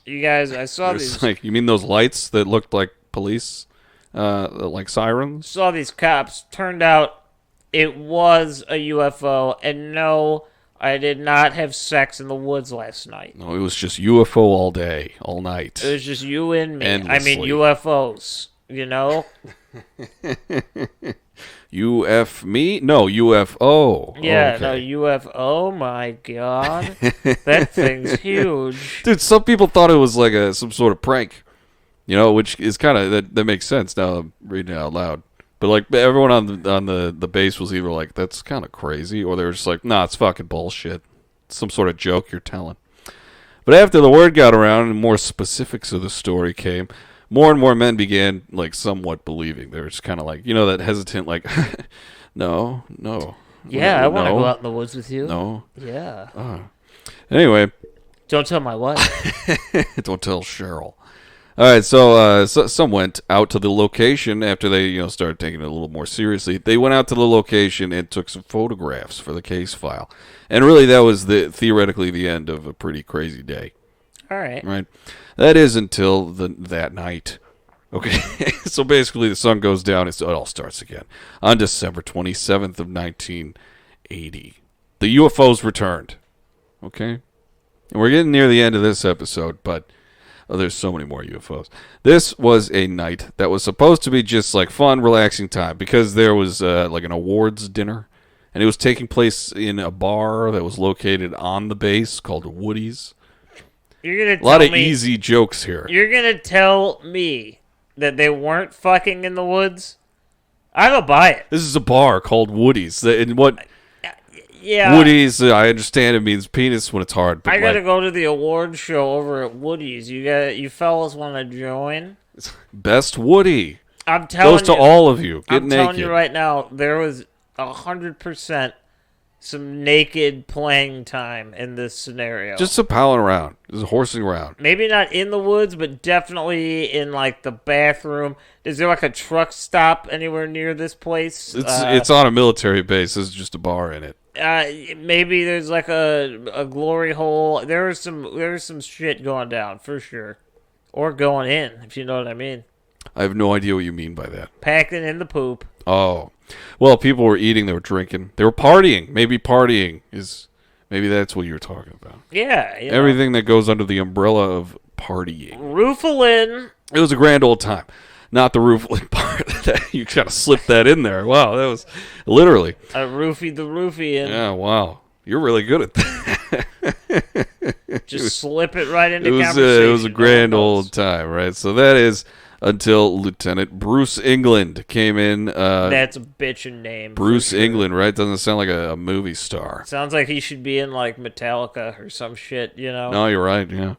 you guys, I saw It's these. like, you mean those lights that looked like police, like sirens? Saw these cops. Turned out it was a UFO, and no, I did not have sex in the woods last night. No, it was just UFO all day, all night. It was just you and me. Endlessly. I mean, UFOs, you know? UF me? No, UFO. Yeah, okay. no, UFO, oh my god. That thing's huge. Dude, some people thought it was like some sort of prank. Which is kind of, that makes sense now I'm reading it out loud. But like everyone on the base was either like, that's kind of crazy, or they were just like, nah, it's fucking bullshit. It's some sort of joke you're telling. But after the word got around and more specifics of the story came, more and more men began like somewhat believing. They were just kind of like, that hesitant, like, no. Yeah, I want to go out in the woods with you. No. Yeah. Anyway. Don't tell my wife. Don't tell Cheryl. All right, so some went out to the location after they, started taking it a little more seriously. They went out to the location and took some photographs for the case file. And really, that was theoretically the end of a pretty crazy day. All right. Right? That is until that night. Okay, so basically the sun goes down, it all starts again. On December 27th of 1980, the UFOs returned. Okay? And we're getting near the end of this episode, but... there's so many more UFOs. This was a night that was supposed to be just like fun, relaxing time because there was like an awards dinner, and it was taking place in a bar that was located on the base called Woody's. You're gonna tell a lot of easy jokes here. You're gonna tell me that they weren't fucking in the woods? I don't buy it. This is a bar called Woody's. And what? Yeah. Woody's, I understand it means penis when it's hard. But I gotta go to the award show over at Woody's. You fellas want to join? Best Woody. I'm telling you. Goes to all of you. Get I'm naked. telling you right now, there was 100% some naked playing time in this scenario. Just some palling around. Just horsing around. Maybe not in the woods, but definitely in like the bathroom. Is there like a truck stop anywhere near this place? It's on a military base. There's just a bar in it. Maybe there's like a glory hole. There's some shit going down for sure, or going in, if you know what I mean. I have no idea what you mean by that. Packing in the poop. Oh, well, people were eating, they were drinking, they were partying. Maybe that's what you're talking about. Yeah, everything that goes under the umbrella of partying. Roofalin. It was a grand old time. Not the roofing part. You gotta slip that in there. Wow, that was literally. I roofied the roofie in. Yeah, wow. You're really good at that. Just slip it right into conversation. It was a grand old time, right? So that is until Lieutenant Bruce England came in. That's a bitchin' name. Bruce England, right? Doesn't sound like a movie star. Sounds like he should be in like Metallica or some shit, No, you're right, yeah.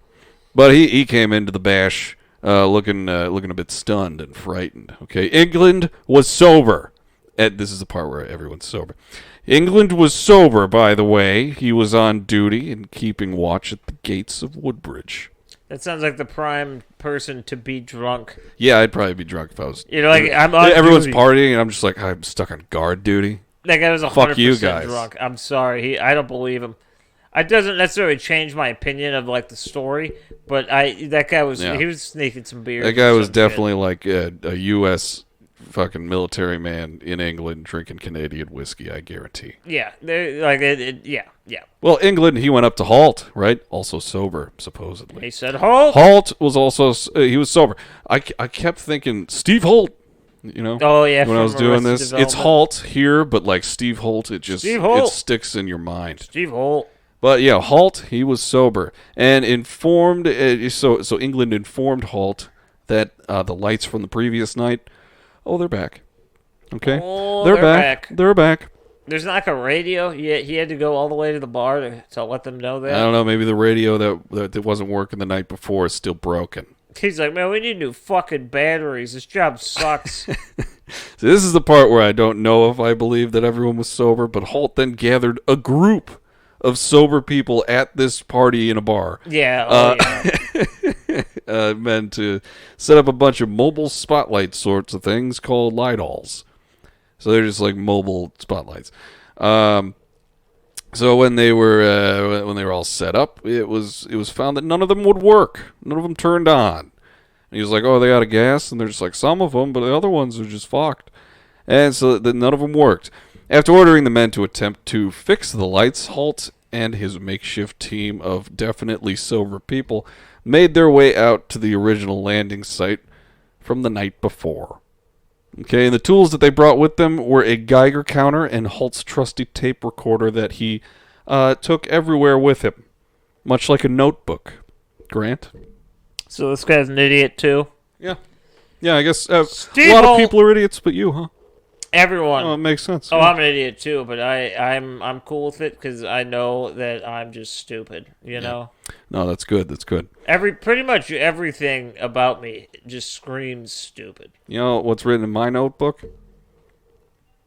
But he came into the bash looking a bit stunned and frightened. Okay, England was sober. This is the part where everyone's sober. England was sober, by the way. He was on duty and keeping watch at the gates of Woodbridge. That sounds like the prime person to be drunk. Yeah, I'd probably be drunk if I was. I'm on everyone's duty. Partying, and I'm just like, I'm stuck on guard duty. That guy was 100% Fuck you guys. drunk. I'm sorry. I don't believe him. It doesn't necessarily change my opinion of like the story, but that guy was he was sneaking some beer. That guy was definitely like a U.S. fucking military man in England drinking Canadian whiskey, I guarantee. Yeah, yeah. Well, England, he went up to Halt, right? Also sober, supposedly. He said Halt. Halt was also he was sober. I kept thinking Steve Holt. Oh yeah. When I was doing this, it's Halt here, but like Steve Holt, it sticks in your mind. Steve Holt. But yeah, Halt, he was sober and informed. So England informed Halt that the lights from the previous night, they're back. Okay, they're back. They're back. There's not like a radio. He had to go all the way to the bar to let them know that. I don't know. Maybe the radio that wasn't working the night before is still broken. He's like, man, we need new fucking batteries. This job sucks. So this is the part where I don't know if I believe that everyone was sober, but Halt then gathered a group of sober people at this party in a bar. Yeah. Meant to set up a bunch of mobile spotlight sorts of things called lidalls. So they're just like mobile spotlights. So when they were all set up, it was found that none of them would work. None of them turned on. And he was like, "Oh, they out of gas?" And they're just like, "Some of them, but the other ones are just fucked." And so none of them worked. After ordering the men to attempt to fix the lights, Halt and his makeshift team of definitely sober people made their way out to the original landing site from the night before. Okay, and the tools that they brought with them were a Geiger counter and Halt's trusty tape recorder that he took everywhere with him, much like a notebook. Grant? So this guy's an idiot too? Yeah, I guess a lot of people are idiots, but you, huh? Everyone. Oh, it makes sense. Oh, yeah. I'm an idiot too, but I'm cool with it because I know that I'm just stupid. You know. No, that's good. That's good. Pretty much everything about me just screams stupid. You know what's written in my notebook?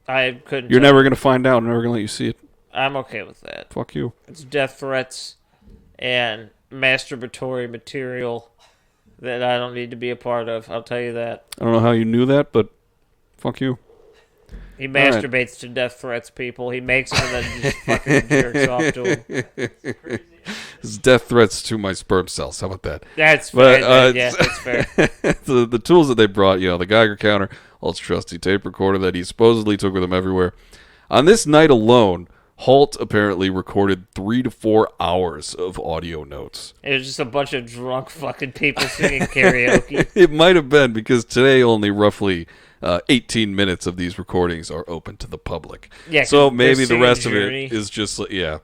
I couldn't. You're never gonna find out. I'm never gonna let you see it. I'm okay with that. Fuck you. It's death threats and masturbatory material that I don't need to be a part of. I'll tell you that. I don't know how you knew that, but fuck you. He masturbates to death threats, people. He makes them and then just fucking jerks off to them. It's death threats to my sperm cells. How about that? That's fair. Yeah, that's fair. The tools that they brought, the Geiger counter, Halt's trusty tape recorder that he supposedly took with him everywhere. On this night alone, Halt apparently recorded 3 to 4 hours of audio notes. It was just a bunch of drunk fucking people singing karaoke. It might have been, because today only roughly 18 minutes of these recordings are open to the public. Yeah, so maybe the rest Journey. of it is just, they're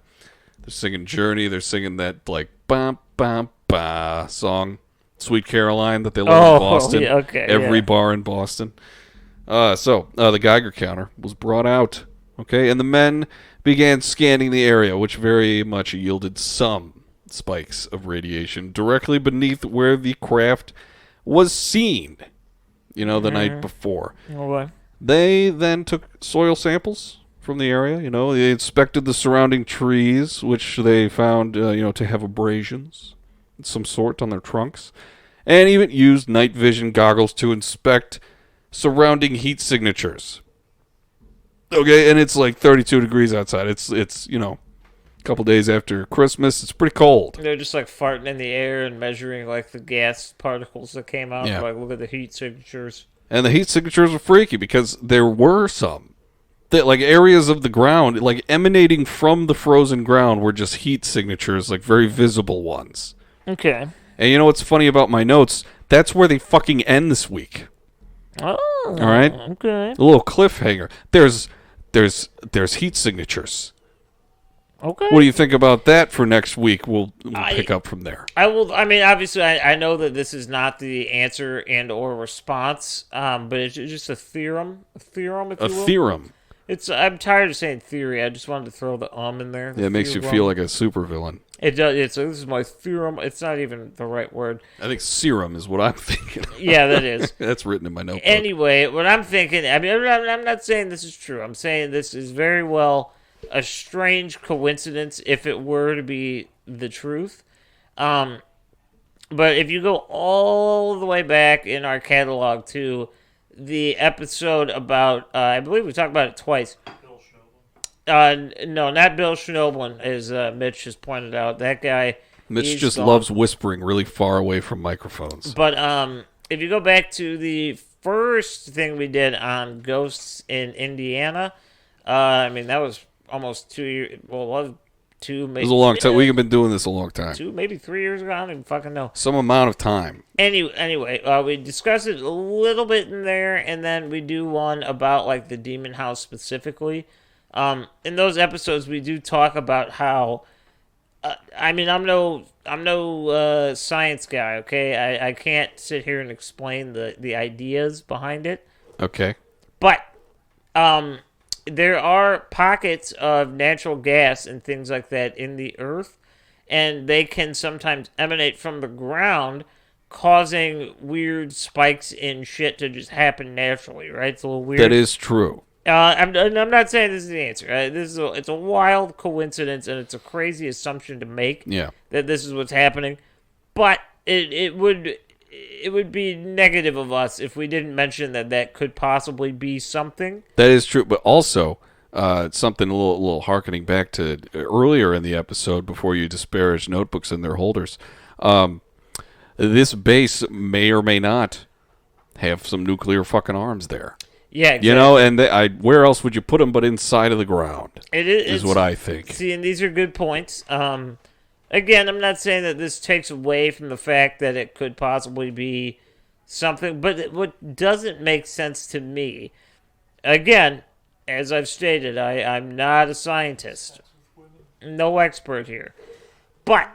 singing Journey, they're singing that, like, bam, bam, ba song, Sweet Caroline, that they love in Boston. Yeah, okay, every bar in Boston. So the Geiger counter was brought out, okay, and the men began scanning the area, which very much yielded some spikes of radiation directly beneath where the craft was seen, the night before. Okay. They then took soil samples from the area, they inspected the surrounding trees, which they found, to have abrasions of some sort on their trunks, and even used night vision goggles to inspect surrounding heat signatures. Okay, and it's like 32 degrees outside. It's a couple days after Christmas. It's pretty cold. They're just like farting in the air and measuring like the gas particles that came out. Yeah. Like, look at the heat signatures. And the heat signatures were freaky because there were some that like areas of the ground, like emanating from the frozen ground, were just heat signatures, like very visible ones. Okay. And you know what's funny about my notes? That's where they fucking end this week. Oh. All right. Okay. A little cliffhanger. There's heat signatures. Okay. What do you think about that for next week? We'll pick up from there. I will. I mean, obviously, I know that this is not the answer and or response, but it's just a theorem. A theorem, if you will. A theorem. I'm tired of saying theory. I just wanted to throw the in there. Yeah, it makes you feel like a supervillain. It does. This is my theorem. It's not even the right word. I think serum is what I'm thinking. Yeah, that is. That's written in my notebook. Anyway, what I'm thinking, I mean, I'm not saying this is true. I'm saying this is very well a strange coincidence if it were to be the truth. But if you go all the way back in our catalog to the episode about, I believe we talked about it twice. No, not Bill Schnoblin, as Mitch has pointed out. That guy. Mitch just loves whispering really far away from microphones. But if you go back to the first thing we did on ghosts in Indiana, I mean that was almost 2 years. Well, it was 2 maybe. It was a long time. We've been doing this a long time. 2, maybe 3 years ago. I don't even fucking know. Some amount of time. Anyway, we discussed it a little bit in there, and then we do one about like the demon house specifically. In those episodes, we do talk about how. I mean, I'm no science guy. Okay, I can't sit here and explain the ideas behind it. Okay. But there are pockets of natural gas and things like that in the earth, and they can sometimes emanate from the ground, causing weird spikes in shit to just happen naturally. Right? It's a little weird. That is true. I'm not saying this is the answer. It's a wild coincidence, and it's a crazy assumption to make. Yeah. That this is what's happening, but it would be negative of us if we didn't mention that could possibly be something. That is true, but also something a little harkening back to earlier in the episode before you disparage notebooks and their holders. This base may or may not have some nuclear fucking arms there. Yeah, exactly. You know, and where else would you put them but inside of the ground? Is what I think. See, and these are good points. Again, I'm not saying that this takes away from the fact that it could possibly be something, but what doesn't make sense to me, again, as I've stated, I'm not a scientist, no expert here, but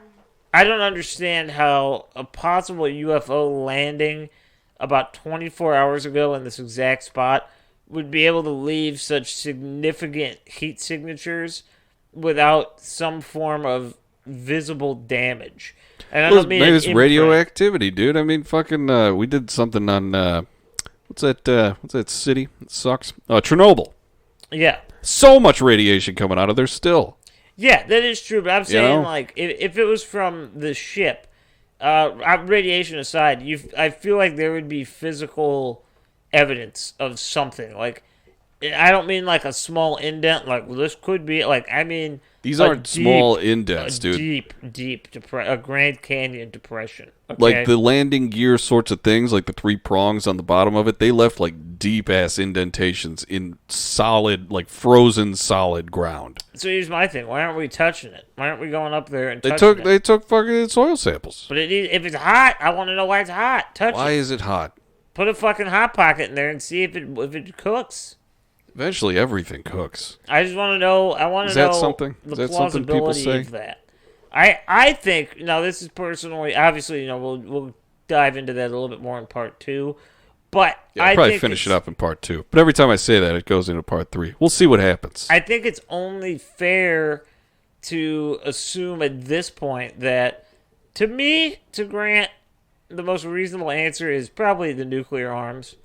I don't understand how a possible UFO landing about 24 hours ago in this exact spot would be able to leave such significant heat signatures whathout some form of visible damage. And I don't mean maybe it's radioactivity, dude. I mean, fucking, we did something on, what's that city? It sucks. Chernobyl. Yeah. So much radiation coming out of there still. Yeah, that is true, but I'm saying, like, if it was from the ship, radiation aside, I feel like there would be physical evidence of something. Like, I don't mean like a small indent. Like, well, this could be like. I mean, these aren't small indents, dude. Deep a Grand Canyon depression. Okay? Like the landing gear sorts of things, like the 3 prongs on the bottom of it. They left like deep ass indentations in solid, like frozen solid ground. So here's my thing: why aren't we touching it? Why aren't we going up there and touching it? They took fucking soil samples. But if it's hot, I want to know why it's hot. Touch it. Why is it hot? Put a fucking hot pocket in there and see if it cooks. Eventually, everything cooks. I just want to know. I want to know something? the Is that something people plausibility say? of that. I think now this is personally. Obviously, we'll dive into that a little bit more in part 2. But yeah, I'll probably finish it up in part 2. But every time I say that, it goes into part 3. We'll see what happens. I think it's only fair to assume at this point that, to Grant, the most reasonable answer is probably the nuclear arms.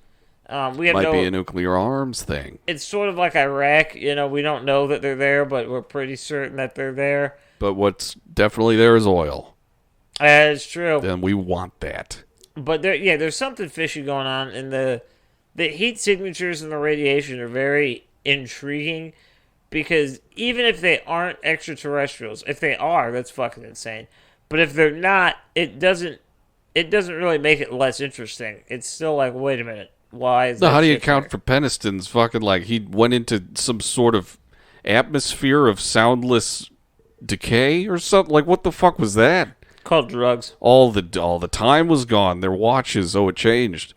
We have Might be a nuclear arms thing. It's sort of like Iraq. We don't know that they're there, but we're pretty certain that they're there. But what's definitely there is oil. It's true. And we want that. But there's something fishy going on, and the heat signatures and the radiation are very intriguing because even if they aren't extraterrestrials, if they are, that's fucking insane. But if they're not, it doesn't really make it less interesting. It's still like, wait a minute, why is No, that how do you shit account there? for Peniston's fucking like he went into some sort of atmosphere of soundless decay or something? Like what the fuck was that? Called drugs. All the time was gone. Their watches, it changed.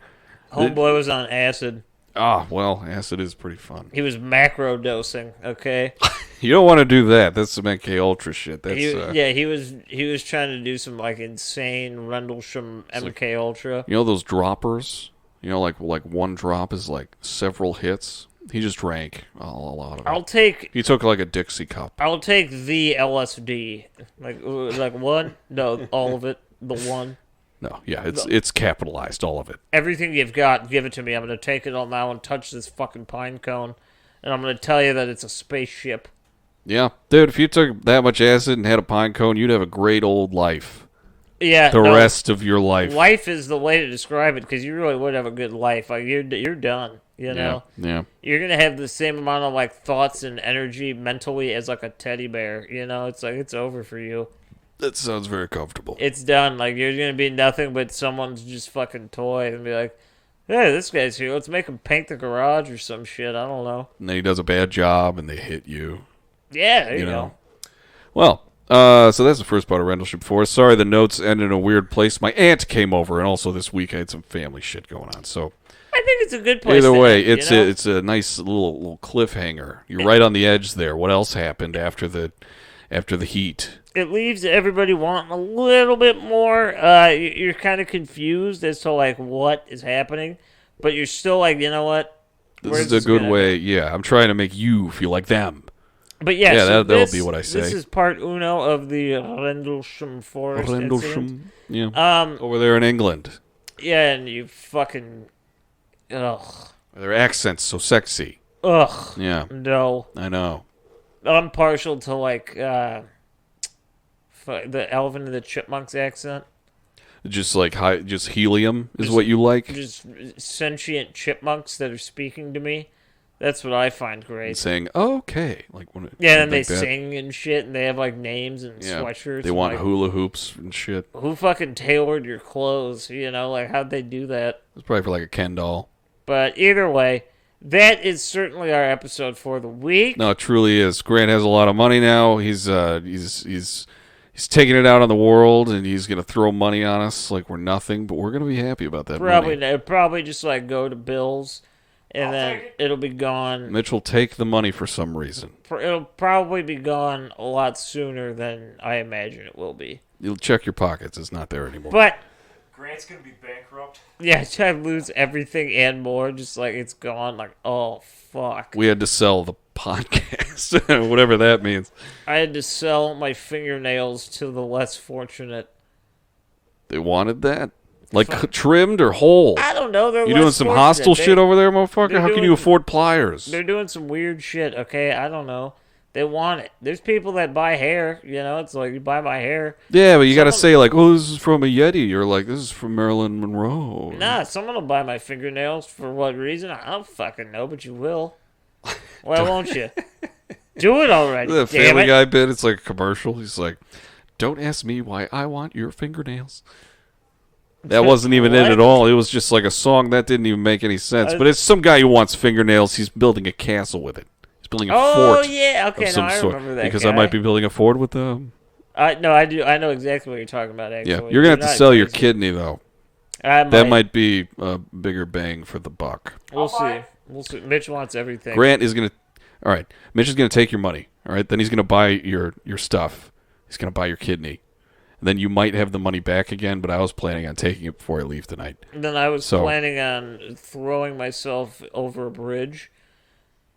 Homeboy was on acid. Ah, well, acid is pretty fun. He was macro dosing. Okay. You don't want to do that. That's some MK Ultra shit. That's He was trying to do some like insane Rendlesham MK Ultra. you know those droppers. You know, like one drop is like several hits. He just drank a lot of it. He took like a Dixie cup. I'll take the LSD. Like one? No, all of it. The one. No, yeah, it's capitalized, all of it. Everything you've got, give it to me. I'm going to take it all now and touch this fucking pine cone. And I'm going to tell you that it's a spaceship. Yeah, dude, if you took that much acid and had a pine cone, you'd have a great old life. Yeah, the rest of your life. Life is the way to describe it because you really would have a good life. Like you're done. You know. Yeah. You're gonna have the same amount of like thoughts and energy mentally as like a teddy bear. You know, it's like it's over for you. That sounds very comfortable. It's done. Like you're gonna be nothing but someone's just fucking toy and be like, hey, this guy's here. Let's make him paint the garage or some shit. I don't know. And then he does a bad job and they hit you. Yeah, there you go. Well, so that's the first part of Rendlesham Forest. Sorry, the notes end in a weird place. My aunt came over, and also this week I had some family shit going on. So I think it's a good place. Either way, end, it's a nice little cliffhanger. You're right on the edge there. What else happened after the heat? It leaves everybody wanting a little bit more. You're kind of confused as to like what is happening, but you're still like, you know what? This is a good way. Yeah, I'm trying to make you feel like them. But yeah, so that'll be what I say. This is part uno of the Rendlesham Forest incident. Yeah. Over there in England. Yeah, and you fucking, ugh. Their accent's so sexy. Ugh. Yeah. No. I know. I'm partial to like the Alvin and the Chipmunks accent. Just like just helium is what you like. Just sentient chipmunks that are speaking to me. That's what I find great. And saying okay, like when and they sing and shit, and they have like names and sweatshirts. They want like, hula hoops and shit. Who fucking tailored your clothes? You know, like how'd they do that? It's probably for like a Ken doll. But either way, that is certainly our episode for the week. No, it truly is. Grant has a lot of money now. He's taking it out on the world, and he's gonna throw money on us like we're nothing. But we're gonna be happy about that. Probably just like go to bills. And then it'll be gone. Mitch will take the money for some reason. It'll probably be gone a lot sooner than I imagine it will be. You'll check your pockets. It's not there anymore. But Grant's going to be bankrupt. Yeah, I lose everything and more. Just like it's gone. Like, oh, fuck. We had to sell the podcast. Whatever that means. I had to sell my fingernails to the less fortunate. They wanted that? Like trimmed or whole? I don't know. You doing some hostile shit over there, motherfucker? How can you afford pliers? They're doing some weird shit, okay? I don't know. They want it. There's people that buy hair, you know? It's like, you buy my hair. Yeah, but you gotta say, like, oh, this is from a Yeti, or like, this is from Marilyn Monroe. Nah, someone will buy my fingernails. For what reason? I don't fucking know, but you will. Why won't you? Do it already, The Family Guy bit, it's like a commercial. He's like, don't ask me why I want your fingernails. That wasn't even it at all. It was just like a song that didn't even make any sense. But it's some guy who wants fingernails. He's building a castle with it. He's building a fort. Oh yeah, okay, of some I sort. remember that. Because guy. I might be building a fort with them. No, I do. I know exactly what you're talking about. Actually, Yeah, you're gonna have to sell your kidney though. That might be a bigger bang for the buck. We'll see. We'll see. Mitch wants everything. Grant is gonna. All right, Mitch is gonna take your money. All right, then he's gonna buy your stuff. He's gonna buy your kidney. Then you might have the money back again, but I was planning on taking it before I leave tonight. Then I was planning on throwing myself over a bridge,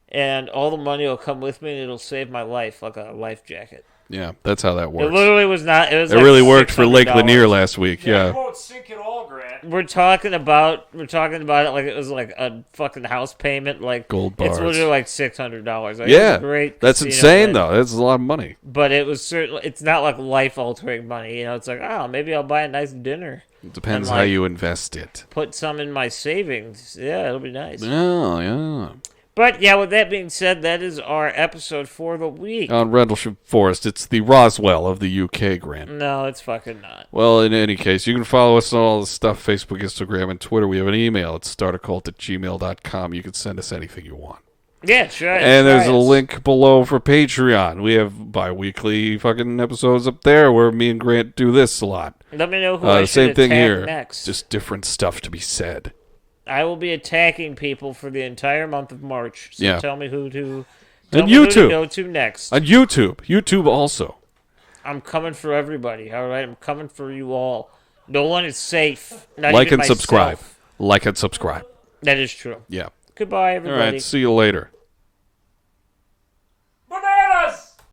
and all the money will come with me, and it'll save my life, like a life jacket. Yeah, that's how that works. It literally was not. It was. It like really worked for Lake $600. Lanier last week. Yeah, Yeah. you won't sink at all, Grant. We're talking about it like it was like a fucking house payment. Like Gold bars. It's literally like $600. Like, Yeah, great. that's insane though. That's a lot of money. But it was certainly. It's not like life altering money. You know, it's like, oh, maybe I'll buy a nice dinner. It depends And, how like, you invest it. Put some in my savings. Yeah, it'll be nice. Yeah, yeah. But, yeah, with that being said, that is our episode for the week. On Rendlesham Forest, it's the Roswell of the UK, Grant. No, it's fucking not. Well, in any case, you can follow us on all the stuff, Facebook, Instagram, and Twitter. We have an email. It's startacult@gmail.com. You can send us anything you want. Yeah, sure. And there's a link below for Patreon. We have bi-weekly fucking episodes up there where me and Grant do this a lot. Let me know who I should same thing attack here. next. Just different stuff to be said. I will be attacking people for the entire month of March. So Yeah. tell me who to And who YouTube. to go to next. On YouTube. YouTube also. I'm coming for everybody. All right, I'm coming for you all. No one is safe. Not Like even and subscribe. myself. Like and subscribe. That is true. Yeah. Goodbye, All everybody. right. See you later.